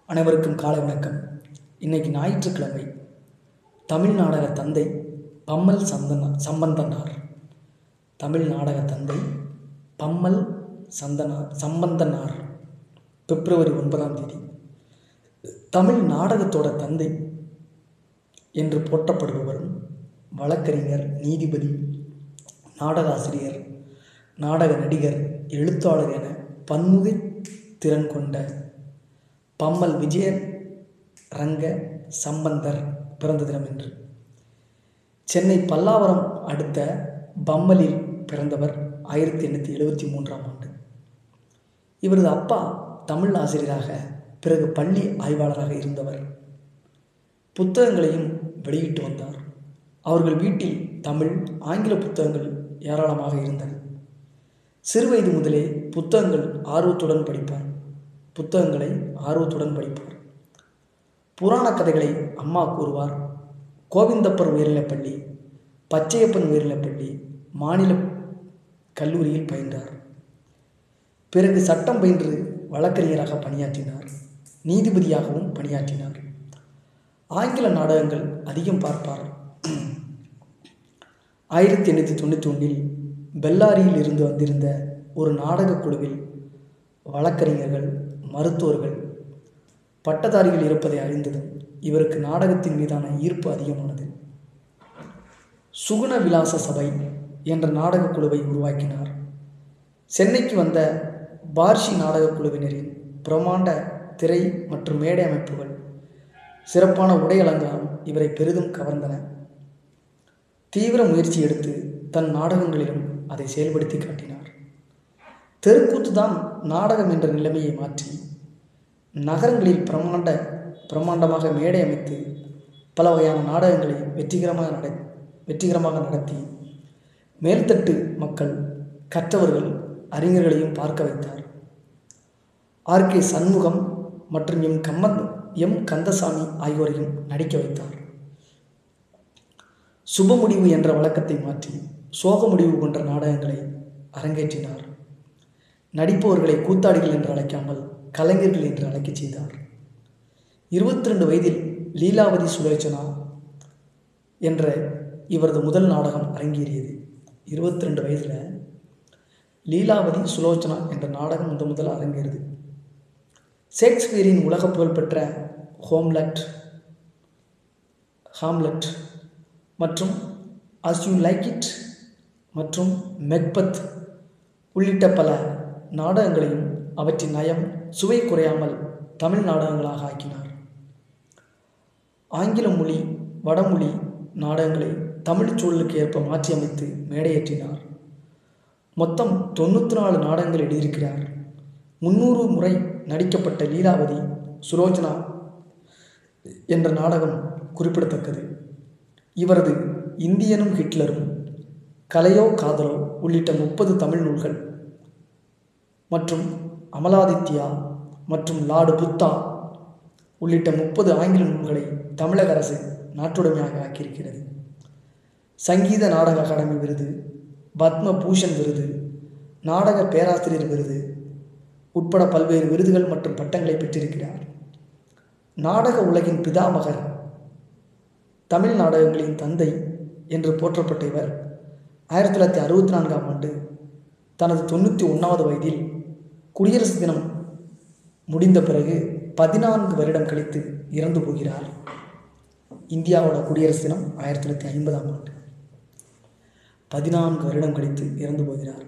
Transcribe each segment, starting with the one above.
அனைவருக்கும் காலை வணக்கம். இன்னைக்கு ஞாயிற்றுக்கிழமை. தமிழ் நாடக தந்தை பம்மல் சம்பந்தனார். தமிழ் நாடக தந்தை பம்மல் சம்பந்தனார் பிப்ரவரி 9ஆம் தேதி. தமிழ் நாடகத்தோட தந்தை என்று போற்றப்படுபவரும் வழக்கறிஞர், நீதிபதி, நாடகாசிரியர், நாடக நடிகர், எழுத்தாளர் என பன்முக திறன் கொண்ட பம்மல் விஜய ரங்க சம்பந்தர் பிறந்த தினம் என்று. சென்னை பல்லாவரம் அடுத்த பம்மலில் பிறந்தவர் 1873ஆம் ஆண்டு. இவரது அப்பா தமிழ் ஆசிரியராக, பிறகு பள்ளி ஆய்வாளராக இருந்தவர். புத்தகங்களையும் வெளியிட்டு வந்தார். அவர்கள் வீட்டில் தமிழ், ஆங்கில புத்தகங்கள் ஏராளமாக இருந்தன. சிறுவயது முதலே புத்தகங்களை ஆர்வத்துடன் படிப்பார். புராண கதைகளை அம்மா கூறுவார். கோவிந்தப்பர் உயர்நிலைப்பள்ளி, பச்சையப்பன் உயர்நிலைப்பள்ளி, மாநில கல்லூரியில் பயின்றார். பிறகு சட்டம் பயின்று வழக்கறிஞராக பணியாற்றினார். நீதிபதியாகவும் பணியாற்றினார். ஆங்கில நாடகங்கள் அதிகம் பார்ப்பார். 1891இல் பெல்லாரியில் இருந்து வந்திருந்த ஒரு நாடக குழுவில் வழக்கறிஞர்கள், மருத்துவர்கள், பட்டதாரிகள் இருப்பதை அறிந்ததும் இவருக்கு நாடகத்தின் மீதான ஈர்ப்பு அதிகமானது. சுகுண விலாச சபை என்ற நாடக குழுவை உருவாக்கினார். சென்னைக்கு வந்த பார்ஷி நாடக குழுவினரின் பிரமாண்ட திரை மற்றும் மேடை அமைப்புகள், சிறப்பான உடை அலங்காரம் இவரை பெரிதும் கவர்ந்தன. தீவிர முயற்சி எடுத்து தன் நாடகங்களிலும் அதை செயல்படுத்தி காட்டினார். தெருக்கூத்து தான் நாடகம் என்ற நிலைமையை மாற்றி நகரங்களில் பிரமாண்டமாக மேடை அமைத்து பல வகையான நாடகங்களை வெற்றிகரமாக நடத்தி மேல்தட்டு மக்கள், கற்றவர்கள், அறிஞர்களையும் பார்க்க வைத்தார். ஆர்.கே. சண்முகம் மற்றும் எம். கந்தசாமி ஆகியோரையும் நடிக்க வைத்தார். சுப முடிவு என்ற வழக்கத்தை மாற்றி சோக முடிவு போன்ற நாடகங்களை அரங்கேற்றினார். நடிப்பவர்களை கூத்தாடிகள் என்று அழைக்காமல் கலைஞர்கள் என்று அழைக்கச் செய்தார். 22 வயதில் லீலாவதி சுலோச்சனா என்ற இவரது முதல் நாடகம் அரங்கேறியது. 22 வயதில் லீலாவதி சுலோச்சனா என்ற நாடகம் முதல் அரங்கேறுது. ஷேக்ஸ்பியரின் உலக புகழ்பெற்ற ஹாம்லெட் மற்றும் அஸ் யூ லைக் இட் மற்றும் மெக்பத் உள்ளிட்ட பல நாடகங்களையும் அவற்றின் நயம், சுவை குறையாமல் தமிழ் நாடகங்களாக ஆக்கினார். ஆங்கில மொழி, வடமொழி நாடகங்களை தமிழ் சூழலுக்கு ஏற்ப மாற்றி அமைத்து மேடையேற்றினார். மொத்தம் 94 நாடகங்கள் எழுதியிருக்கிறார். 300 முறை நடிக்கப்பட்ட லீலாவதி சுலோச்சனா என்ற நாடகம் குறிப்பிடத்தக்கது. இவரது இந்தியனும் ஹிட்லரும், கலையோ காதலோ உள்ளிட்ட 30 தமிழ் நூல்கள் மற்றும் அமலாதித்யா மற்றும் லார்டு புத்தா உள்ளிட்ட 30 ஆங்கில நூல்களை தமிழக அரசு நாட்டுடைமையாக ஆக்கியிருக்கிறது. சங்கீத நாடக அகாடமி விருது, பத்ம பூஷன் விருது, நாடக பேராசிரியர் விருது உட்பட பல்வேறு விருதுகள் மற்றும் பட்டங்களை பெற்றிருக்கிறார். நாடக உலகின் பிதாமகர், தமிழ் நாடகங்களின் தந்தை என்று போற்றப்பட்ட இவர் 1964ஆம் ஆண்டு தனது 91வது வயதில் குடியரசு தினம் முடிந்த பிறகு 14 வருடம் கழித்து இறந்து போகிறார். இந்தியாவோட குடியரசு தினம் 1950ஆம் ஆண்டு. 14 வருடம் கழித்து இறந்து போகிறார்.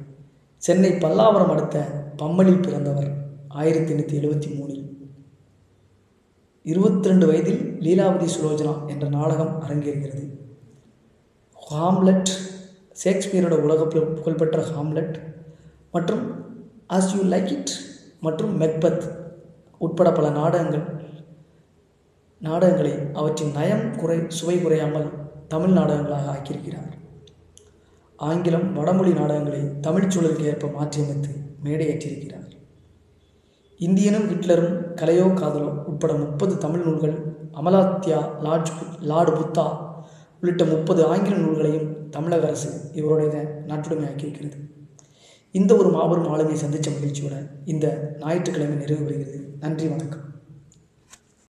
சென்னை பல்லாவரம் அடுத்த பம்மலில் பிறந்தவர். 1873இல் 22 வயதில் லீலாவதி சுலோச்சனா என்ற நாடகம் அரங்கேறுகிறது. ஹாம்லெட், ஷேக்ஸ்பியரோட உலக புகழ்பெற்ற ஹாம்லெட் மற்றும் அஸ் யூ லைக் இட் மற்றும் மெக்பத் உட்பட பல நாடகங்களை அவற்றின் நயம், சுவை குறையாமல் தமிழ் நாடகங்களாக ஆக்கியிருக்கிறார். ஆங்கிலம், வடமொழி நாடகங்களை தமிழ் சூழலுக்கு ஏற்ப மாற்றியமைத்து மேடையேற்றியிருக்கிறார். இந்தியனும் ஹிட்லரும், கலையோ காதலோ உட்பட 30 தமிழ் நூல்கள், அமலாத்யா, லார்டு புத்தா உள்ளிட்ட 30 ஆங்கில நூல்களையும் தமிழக அரசு இவருடைய நாட்டுடைமையாக்கியிருக்கிறது. இந்த ஒரு மாபெரும் ஆளுமையை சந்தித்த மகிழ்ச்சியோட இந்த ஞாயிற்றுக்கிழமை நிறைவு பெறுகிறது. நன்றி, வணக்கம்.